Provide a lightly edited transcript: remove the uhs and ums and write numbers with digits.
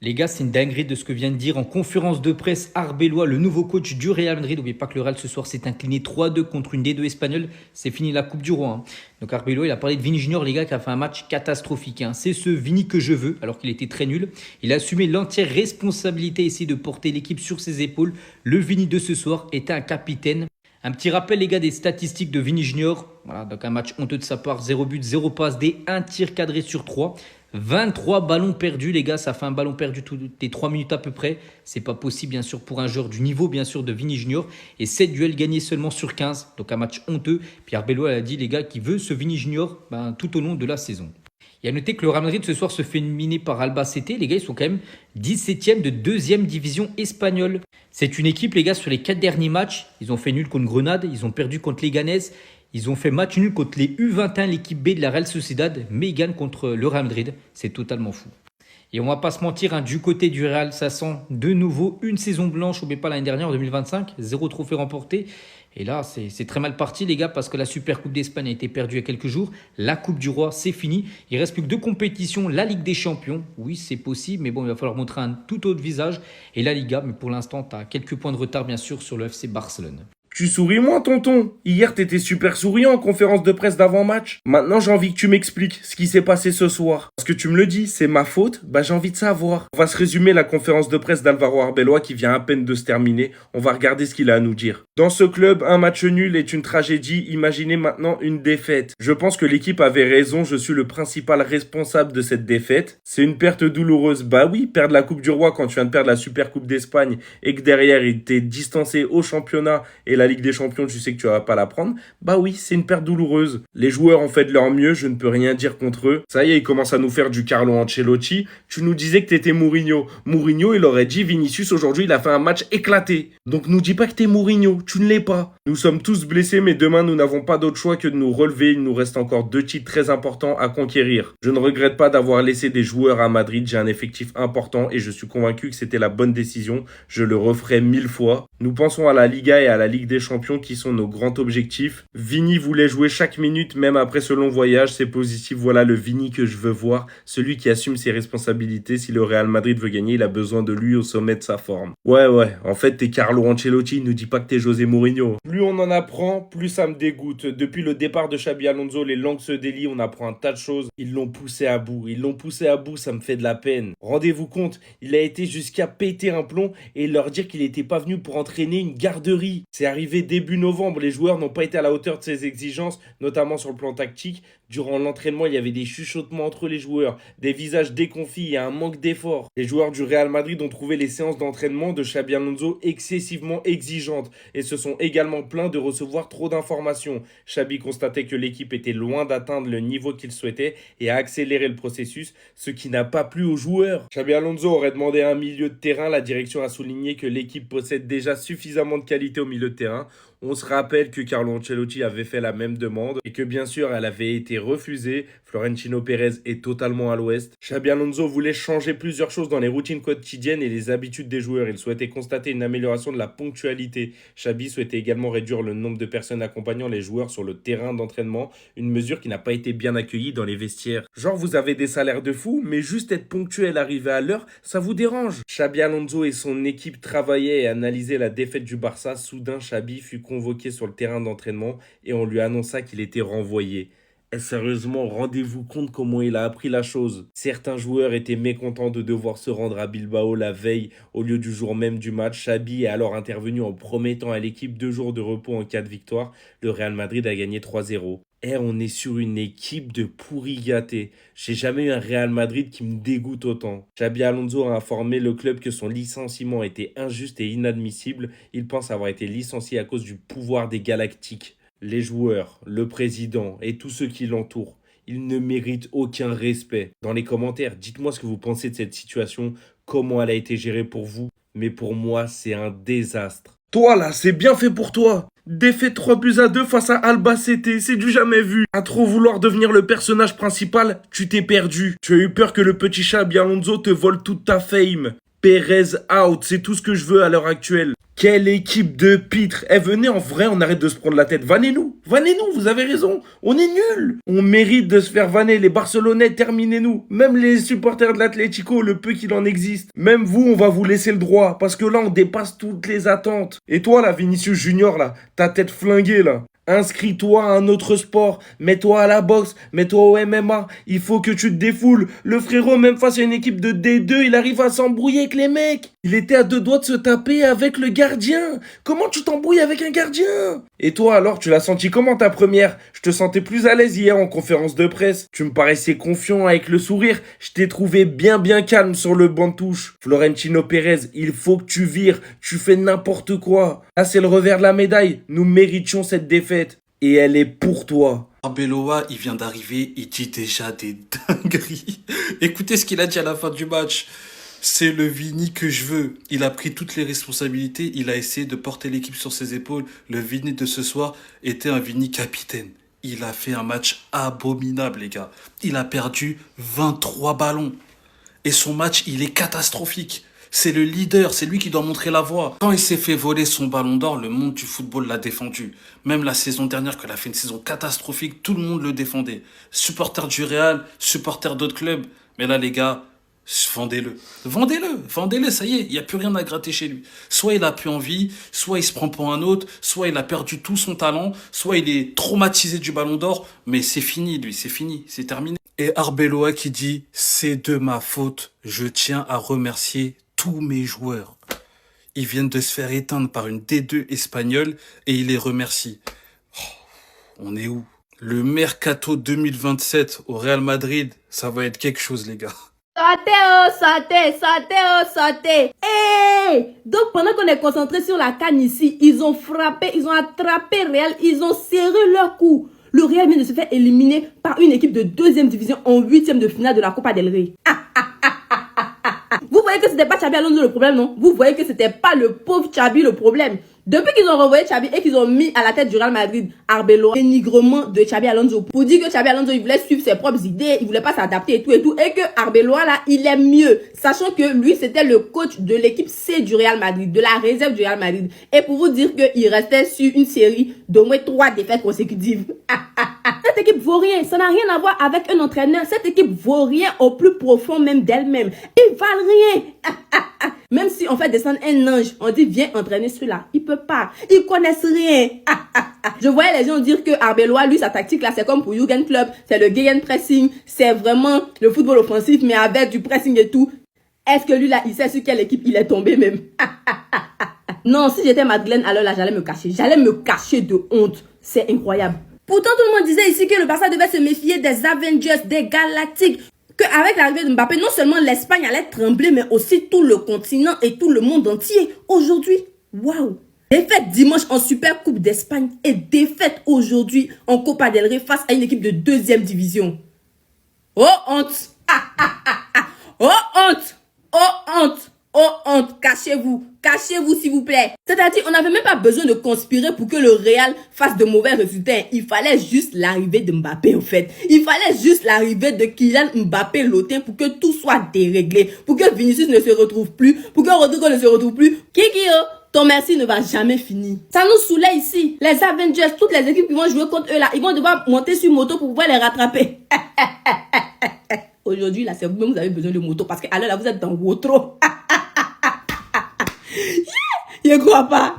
Les gars, c'est une dinguerie de ce que vient de dire en conférence de presse Arbeloa, le nouveau coach du Real Madrid. N'oubliez pas que le Real ce soir s'est incliné 3-2 contre une D2 espagnole. C'est fini la Coupe du Roi, hein. Donc Arbeloa, il a parlé de Vini Junior, les gars, qui a fait un match catastrophique, hein. C'est ce Vini que je veux, alors qu'il était très nul. Il a assumé l'entière responsabilité et essayé de porter l'équipe sur ses épaules. Le Vini de ce soir était un capitaine. Un petit rappel, les gars, des statistiques de Vini Junior. Voilà, donc un match honteux de sa part, 0 but, 0 passe, des 1 tir cadré sur 3. 23 ballons perdus, les gars, ça fait un ballon perdu toutes les 3 minutes à peu près. C'est pas possible, bien sûr, pour un joueur du niveau, bien sûr, de Vini Junior. Et 7 duels gagnés seulement sur 15. Donc un match honteux. Pierre Bello a dit, les gars, qu'il veut ce Vini Junior tout au long de la saison. Il y a noté que le Real Madrid ce soir se fait éliminer par Albacete. Les gars, ils sont quand même 17e de 2e division espagnole. C'est une équipe, les gars, sur les 4 derniers matchs. Ils ont fait nul contre Grenade, ils ont perdu contre Leganés. Ils ont fait match nul contre les U21, l'équipe B de la Real Sociedad, mais ils gagnent contre le Real Madrid. C'est totalement fou. Et on va pas se mentir, hein, du côté du Real, ça sent de nouveau une saison blanche. N'oubliez pas l'année dernière, en 2025, 0 trophée remporté. Et là, c'est très mal parti, les gars, parce que la Super Coupe d'Espagne a été perdue il y a quelques jours. La Coupe du Roi, c'est fini. Il reste plus que 2 compétitions. La Ligue des Champions, oui, c'est possible, mais bon, il va falloir montrer un tout autre visage. Et la Liga, mais pour l'instant, tu as quelques points de retard, bien sûr, sur le FC Barcelone. Tu souris moins, tonton. Hier, t'étais super souriant en conférence de presse d'avant-match. Maintenant, j'ai envie que tu m'expliques ce qui s'est passé ce soir. Parce que tu me le dis, c'est ma faute, j'ai envie de savoir. On va se résumer la conférence de presse d'Alvaro Arbeloa qui vient à peine de se terminer. On va regarder ce qu'il a à nous dire. Dans ce club, un match nul est une tragédie. Imaginez maintenant une défaite. Je pense que l'équipe avait raison. Je suis le principal responsable de cette défaite. C'est une perte douloureuse. Bah oui, perdre la Coupe du Roi quand tu viens de perdre la Super Coupe d'Espagne et que derrière, il t'est distancé au championnat et la Ligue des Champions, tu sais que tu vas pas la prendre. Bah oui, c'est une perte douloureuse. Les joueurs ont fait de leur mieux, je ne peux rien dire contre eux. Ça y est, ils commencent à nous faire du Carlo Ancelotti. Tu nous disais que t'étais Mourinho. Mourinho, il aurait dit Vinicius, aujourd'hui, il a fait un match éclaté. Donc nous dis pas que t'es Mourinho, tu ne l'es pas. Nous sommes tous blessés, mais demain, nous n'avons pas d'autre choix que de nous relever. Il nous reste encore 2 titres très importants à conquérir. Je ne regrette pas d'avoir laissé des joueurs à Madrid. J'ai un effectif important et je suis convaincu que c'était la bonne décision. Je le referai 1000 fois. Nous pensons à la Liga et à la Ligue des Champions qui sont nos grands objectifs. Vini voulait jouer chaque minute, même après ce long voyage. C'est positif, voilà le Vini que je veux voir. Celui qui assume ses responsabilités. Si le Real Madrid veut gagner, il a besoin de lui au sommet de sa forme. Ouais, en fait, t'es Carlo Ancelotti, ne dis pas que t'es José Mourinho. Plus on en apprend, plus ça me dégoûte. Depuis le départ de Xabi Alonso, les langues se délient, on apprend un tas de choses. Ils l'ont poussé à bout, ça me fait de la peine. Rendez-vous compte, il a été jusqu'à péter un plomb et leur dire qu'il n'était pas venu pour entraîner une garderie. C'est arrivé début novembre, les joueurs n'ont pas été à la hauteur de ses exigences, notamment sur le plan tactique. Durant l'entraînement, il y avait des chuchotements entre les joueurs, des visages déconfits et un manque d'effort. Les joueurs du Real Madrid ont trouvé les séances d'entraînement de Xabi Alonso excessivement exigeantes et se sont également plaints de recevoir trop d'informations. Xabi constatait que l'équipe était loin d'atteindre le niveau qu'il souhaitait et a accéléré le processus, ce qui n'a pas plu aux joueurs. Xabi Alonso aurait demandé un milieu de terrain. La direction a souligné que l'équipe possède déjà suffisamment de qualité au milieu de terrain. On se rappelle que Carlo Ancelotti avait fait la même demande et que bien sûr elle avait été refusée. Florentino Pérez est totalement à l'ouest. Xabi Alonso voulait changer plusieurs choses dans les routines quotidiennes et les habitudes des joueurs. Il souhaitait constater une amélioration de la ponctualité. Xabi souhaitait également réduire le nombre de personnes accompagnant les joueurs sur le terrain d'entraînement, une mesure qui n'a pas été bien accueillie dans les vestiaires. Genre vous avez des salaires de fou, mais juste être ponctuel, arriver à l'heure, ça vous dérange. Xabi Alonso et son équipe travaillaient et analysaient la défaite du Barça. Soudain, Xabi fut convoqué sur le terrain d'entraînement et on lui annonça qu'il était renvoyé. Et sérieusement, rendez-vous compte comment il a appris la chose. Certains joueurs étaient mécontents de devoir se rendre à Bilbao la veille au lieu du jour même du match. Xabi est alors intervenu en promettant à l'équipe 2 jours de repos en cas de victoire. Le Real Madrid a gagné 3-0. Et on est sur une équipe de pourri gâtés. J'ai jamais eu un Real Madrid qui me dégoûte autant. Xabi Alonso a informé le club que son licenciement était injuste et inadmissible. Il pense avoir été licencié à cause du pouvoir des Galactiques. Les joueurs, le président et tous ceux qui l'entourent, ils ne méritent aucun respect. Dans les commentaires, dites-moi ce que vous pensez de cette situation, comment elle a été gérée pour vous. Mais pour moi, c'est un désastre. Toi là, c'est bien fait pour toi. Défaite 3-2 face à Albacete, c'est du jamais vu. À trop vouloir devenir le personnage principal, tu t'es perdu. Tu as eu peur que le petit Xabi Alonso te vole toute ta fame. Pérez out, c'est tout ce que je veux à l'heure actuelle. Quelle équipe de pitres. Eh, venez, en vrai, on arrête de se prendre la tête. Vannez-nous, vous avez raison. On est nuls. On mérite de se faire vanner. Les Barcelonais, terminez-nous. Même les supporters de l'Atlético, le peu qu'il en existe. Même vous, on va vous laisser le droit. Parce que là, on dépasse toutes les attentes. Et toi, là, Vinicius Junior, là, ta tête flinguée, là. Inscris-toi à un autre sport, mets-toi à la boxe, mets-toi au MMA, il faut que tu te défoules. Le frérot, même face à une équipe de D2, il arrive à s'embrouiller avec les mecs. Il était à 2 doigts de se taper avec le gardien. Comment tu t'embrouilles avec un gardien? Et toi alors, tu l'as senti comment ta première? Je te sentais plus à l'aise hier en conférence de presse. Tu me paraissais confiant avec le sourire. Je t'ai trouvé bien calme sur le banc de touche. Florentino Pérez, il faut que tu vires. Tu fais n'importe quoi. Là, c'est le revers de la médaille. Nous méritions cette défaite. Et elle est pour toi. Arbeloa, il vient d'arriver, il dit déjà des dingueries. Écoutez ce qu'il a dit à la fin du match. C'est le Vini que je veux. Il a pris toutes les responsabilités, il a essayé de porter l'équipe sur ses épaules. Le Vini de ce soir était un Vini capitaine. Il a fait un match abominable, les gars. Il a perdu 23 ballons. Et son match, il est catastrophique. C'est le leader, c'est lui qui doit montrer la voie. Quand il s'est fait voler son ballon d'or, le monde du football l'a défendu. Même la saison dernière, quand il a fait une saison catastrophique, tout le monde le défendait. Supporter du Real, supporter d'autres clubs. Mais là, les gars, vendez-le. Vendez-le, ça y est, il n'y a plus rien à gratter chez lui. Soit il a plus envie, soit il se prend pour un autre, soit il a perdu tout son talent, soit il est traumatisé du ballon d'or. Mais c'est fini, lui, c'est fini, c'est terminé. Et Arbeloa qui dit « C'est de ma faute, je tiens à remercier tous mes joueurs. Ils viennent de se faire éteindre par une D2 espagnole et il les remercie. » On est où? Le Mercato 2027 au Real Madrid, ça va être quelque chose, les gars. Santé. Hey! Donc pendant qu'on est concentré sur la canne ici, ils ont frappé, ils ont attrapé Real, ils ont serré leur cou. Le Real vient de se faire éliminer par une équipe de 2e division en 8e de finale de la Copa del Rey. Vous voyez que c'était pas Xabi Alonso le problème, non? Vous voyez que c'était pas le pauvre Xabi le problème. Depuis qu'ils ont renvoyé Xabi et qu'ils ont mis à la tête du Real Madrid Arbeloa, dénigrement de Xabi Alonso pour dire que Xabi Alonso il voulait suivre ses propres idées, il voulait pas s'adapter et tout et que Arbeloa là il est mieux, sachant que lui c'était le coach de l'équipe C du Real Madrid, de la réserve du Real Madrid, et pour vous dire qu'il restait sur une série d'au moins 3 défaites consécutives. Cette équipe vaut rien, ça n'a rien à voir avec un entraîneur, cette équipe vaut rien au plus profond même d'elle-même, ils valent rien. Même si on fait descendre un ange, on dit viens entraîner celui-là, il peut pas, ils connaissent rien. Je voyais les gens dire que Arbeloa, lui sa tactique là c'est comme pour Jürgen Klopp, c'est le gegenpressing, c'est vraiment le football offensif mais avec du pressing et tout. Est-ce que lui là il sait sur quelle équipe il est tombé même? Non, si j'étais Madeleine alors là j'allais me cacher de honte, c'est incroyable. Pourtant tout le monde disait ici que le Barça devait se méfier des Avengers, des Galactiques. Qu'avec l'arrivée de Mbappé, non seulement l'Espagne allait trembler, mais aussi tout le continent et tout le monde entier. Aujourd'hui, waouh! Défaite dimanche en Super Coupe d'Espagne et défaite aujourd'hui en Copa del Rey face à une équipe de 2e division. Oh honte! Oh honte! Oh honte! Oh honte! Cachez-vous! Cachez-vous s'il vous plaît. C'est-à-dire, on n'avait même pas besoin de conspirer pour que le Real fasse de mauvais résultats. Il fallait juste l'arrivée de Mbappé en fait. Il fallait juste l'arrivée de Kylian Mbappé Lotin pour que tout soit déréglé. Pour que Vinicius ne se retrouve plus. Pour que Rodrigo ne se retrouve plus. Kikio, ton merci ne va jamais finir. Ça nous saoulait ici. Les Avengers, toutes les équipes qui vont jouer contre eux là, ils vont devoir monter sur moto pour pouvoir les rattraper. Aujourd'hui là, c'est vous-même vous avez besoin de moto parce que alors là vous êtes dans votre. Je crois pas.